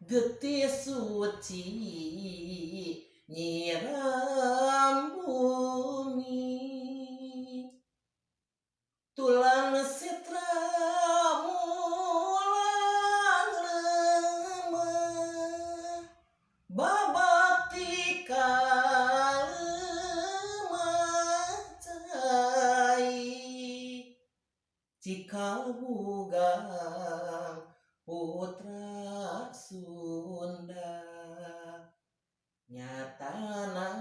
Getih suci nyiram bumi, tulang sitra mulang lemah, babati lemah cai, cikal bugang putra Sunda, nyatana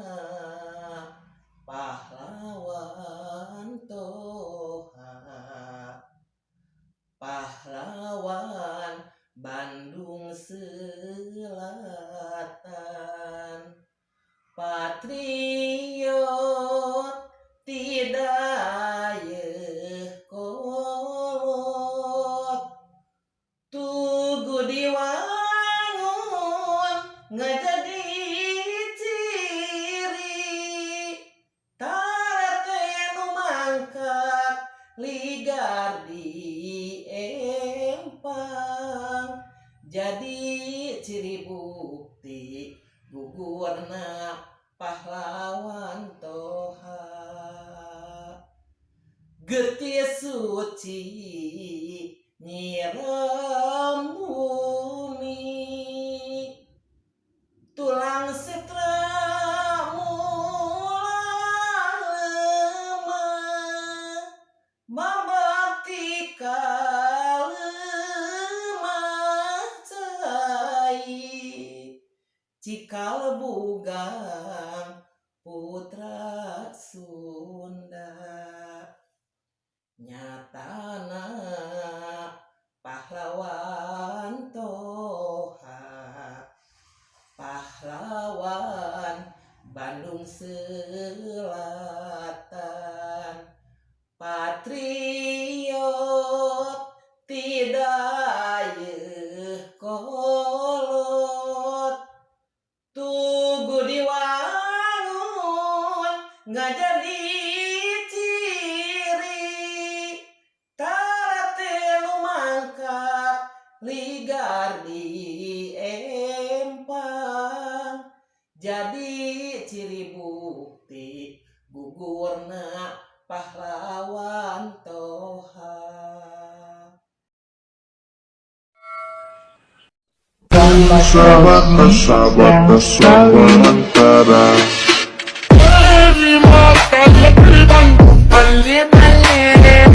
pahlawan toha, pahlawan Bandung Selatan, patriot tidak kolot, tugu diwangun ngajadi ciri, taratenu mangkat ligar di empang, jadi ciri bukti gugurna pahlawan toha. Getih suci nyiram bumi, tulang sitra mulang lemah, babati lemah cai, cikal bugang putra Sunda, nyatana pahlawan toha, pahlawan Bandung Selatan, patriot tidak kolot, tugu diwangun ngajadi ciri, taratelu mangkat ligar di empang, jadi ciri bukti gugurna pahlawan toha. Sahabat, sahabat, sahabat.